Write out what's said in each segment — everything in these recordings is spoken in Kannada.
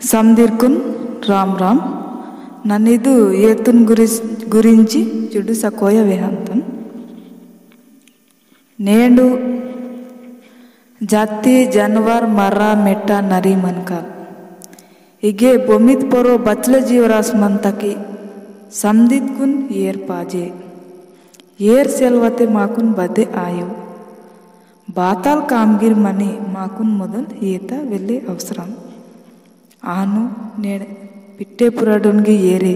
సందీర్కున్ రామ్ రామ్ నన్నిదు ఏతున్ గురించి చుడు సకోయ వేహంతన్ నేడు ಜಾತಿ ಜಾನುವಾರು ಮರ ಮೆಟ್ಟ ನರಿ ಮನ್ಕಾಲ್ ಹೀಗೆ ಬೊಮ್ಮಿದ್ ಪರೋ ಬಚ್ಲ ಜೀವರಾಸ್ ಮಂತಕಿ ಸಮದಿದ್ ಕುನ್ ಏರ್ ಪಾಜೆ ಏರ್ ಸೆಲ್ವತೆ ಮಾಕುನ್ ಬದೆ ಆಯು ಬಾತಾಲ್ ಕಾಮ್ಗಿರ್ ಮನೆ ಮಾಕುನ್ ಮೊದಲ್ ಏತ ವೆಲ್ಲೆ ಅವಸರಂ ಆನು ನೇಡೆ ಪಿಟ್ಟೆ ಪುರಡುನ್ಗೆ ಏರೆ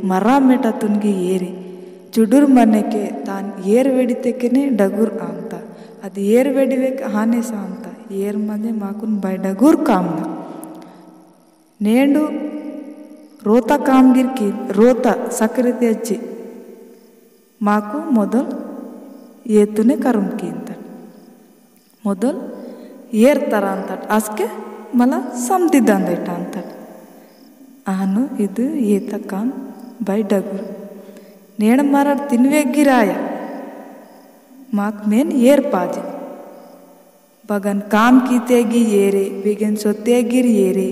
ಮರ ಮೆಟ ತುನ್ಗೆ ಏರೆ ಚುಡುರ್ ಮನೆಗೆ ತಾನ್ ಏರ್ ವೆಡಿತೆಕೆನೆ ಡಗುರ್ ಅಂತ ಅದು ಏರ್ ವೆಡಿವೆಕ್ ಹಾನೆ ಸಾ ಅಂತ ಏರ್ ಮನೆ ಮಾಕುನ್ ಬೈ ಡಗುರ್ ಕಾಮ್ನ ನೇಡು ರೋತ ಕಾಮ್ಗಿರ್ ಕಿ ರೋತ ಸಕ್ರಿತೆ ಹಚ್ಚಿ ಮಾಕು ಮೊದಲ್ ಏತುನೆ ಕರುಮ್ ಕಿ ಅಂತ ಮೊದಲ್ ಏರ್ ತರ ಅಂತ ಅಸ್ಕೆ ಮಲ ಸಮದಿದ್ದಂದೈಟ ಅಂತ ಆನು ಇದು ಏತ ಕಾಮ್ ಬೈ ಡಗುರ್ ನೇಣ ಮಾರಾಡ್ ತಿನ್ವೆಗ್ಗಿರಾಯ Mach main air ಪಾಜೆ ಬಗನ್ com ಕೀತೆಗಿ ಏರೆ ಬೇಗನ್ ಸೊತ್ತೆಗಿರ್ ಏರೆ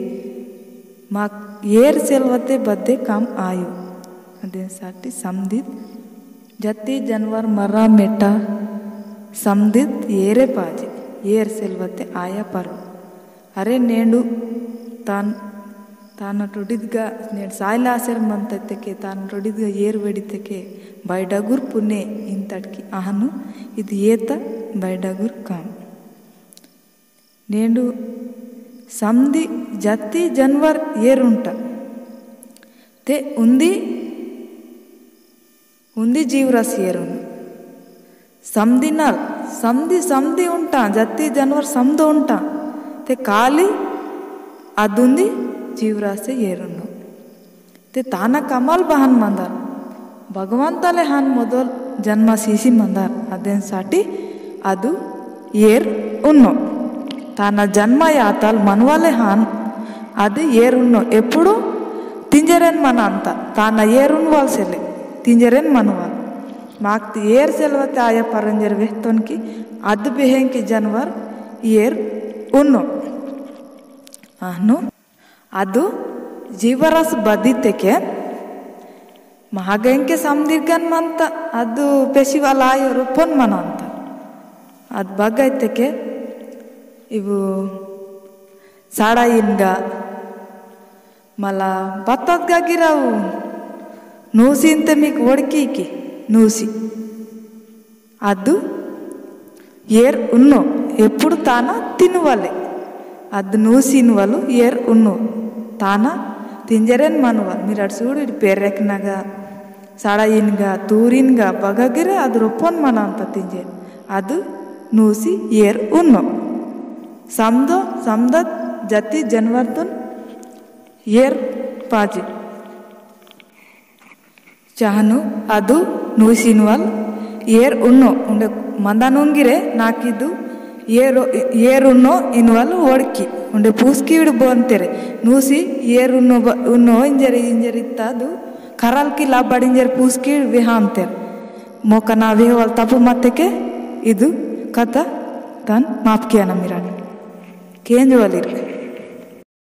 Mach air ಸೆಲ್ವತೆ ಬದ್ದೆ com ಆಯು ಅದೇ ಸಾಟಿ ಸಮದಿದ್ ಜತಿ ಜನವರ್ ಮರ ಮೆಟ್ಟ ಸಮದಿದ್ ಏರೆ ಪಾಜೆ ಏರ್ ಸೆಲ್ವತೆ ಆಯ ಪರು ಅರೆ ನೇಡು ತಾನ ಟೊಡಿದ್ಗ ನೇಡು ಸಾಯ್ಲಾಸೆರ್ ಮಂತಕ್ಕೆ ತಾನು ಟೊಡಿದ್ಗ ಏರ್ ವೆಡಿತಕ್ಕೆ ಬೈಡಗುರ್ ಪುನೆ ಇಂತಡ್ಕಿ ಆಹನು ಇದು ಏತ ಬೈಡಗುರ್ ಕಾಮ್ ನೇಡು ಸಮದಿ ಜತಿ ಜನವರ್ ಏರುಂಟ ತೆ ಉಂದಿ ಜೀವರಾಶಿ ಏರುಂಡು ಸಮದಿನಾಲ್ ಸಮದಿ ಉಂಟಾ ಜತಿ ಜನವರ್ ಸಮದ ಉಂಟಾ ತೆ ಖಾಲಿ ಅದುಂದಿ जीवराशि ಏರುನ್ನು ते ताना कमाल बहान मंदार भगवंताले हान मोदल जन्म सीसी मंदार अदेन साटी अदु ಏರ್ ಉನ್ನೋ ताना जन्म यातल मनवाले हान ಅದು ಏರ್ ಉನ್ನೋ ಎప్పుడు ತಿಂಜರೆನ್ ಮನ ಅಂತ ತಾನ ಏರ್ ಉನ್ವಾಲ್ ಸೆಲೆ ತಿಂಜರೆನ್ ಮನವಾಲ್ ಮಾಕ್ತಿ ಏರ್ ಸೆಲ್ವತೆ ಆಯ ಪರಂಜರ್ ವೆಹ್ತೊನ್ಕಿ ಅದು ಬೆಹೆಂಕಿ ಜನವರ್ ಏರ್ ಉನ್ನೋ ಆನು ಅದು ಜೀವರಾಶಿ ಬದಿತೆಕೆ ಮಹಾಗಂಕೆ ಸಮದಿರ್ಗನ್ ಮಂತ ಅದು ಪೆಸಿವಲ್ ಆಯೋರು ಪೊನ್ ಮನ ಅಂತ ಅದು ಬಗ್ಗೈತೆಕೆ ಇವು ಸಾಡಾಯಿನ್ಗ ಮಲ ಬತ್ತದ್ಗಾಗಿರಾವು ನೂಸಿ ಅಂತ ಮೀಕ್ ಒಡ್ಕೀಕಿ ನೂಸಿ ಅದು ಏರ್ ಉಣ್ಣು ಎప్పుడు ತಾನ ತಿನ್ನುವಲೆ ಅದು ನೂಸಿನ್ವಲು ಏರ್ ಉಣ್ಣು ತಾನ ತಿಂಜರೆನ್ ಮನುವಲ್ ಮಿರಾಡ್ ಸೂಡು ಇಡು ಪೆರ್ರೆಕ್ನಾಗ ಸಾಡಾಯಿನ್ಗ ತೂರಿನ್ಗ ಬಗಗಿರೆ ಅದು ರೊಪ್ಪೊನ್ ಮನ ಅಂತ ತಿಂಜೆ ಅದು ನೂಸಿ ಏರ್ ಉಣ್ಣು ಸಮದ ಜತಿ ಜನವರ್ತನ್ ಏರ್ ಪಾಜಿ ಚಾಹನು ಅದು ನೂಸಿನ್ವಲ್ ಏರ್ ಉಣ್ಣು ಉಂಡೆ ಮಂದನುಂಗಿರೆ ನಾಕಿದ್ದು ಏರುನ್ನೋ ಇನ್ವಲ್ ಒಡ್ಕಿ ಉಂಡೆ ಪೂಸ್ಕಿ ಇಡ್ಬೋ ಅಂತಾರೆ ನೂಸಿ ಉನ್ನೋ ಇಂಜರಿ ಇತ್ತದು ಕರಲ್ಕಿ ಲಾಬಡಿಂಜರಿ ಪೂಸ್ಕಿ ವಿಹ ಅಂತಾರೆ ಮೋಕನ ವಿಹವಲ್ ತಪ್ಪು ಮತ್ತಕ್ಕೆ ಇದು ಕಥ ತಾನ್ ಮಾಪ್ಕಿಯನ ಮಿರಾಡ್ ಕೇಂದ್ರವಲ್ಲಿರ್ಲಿ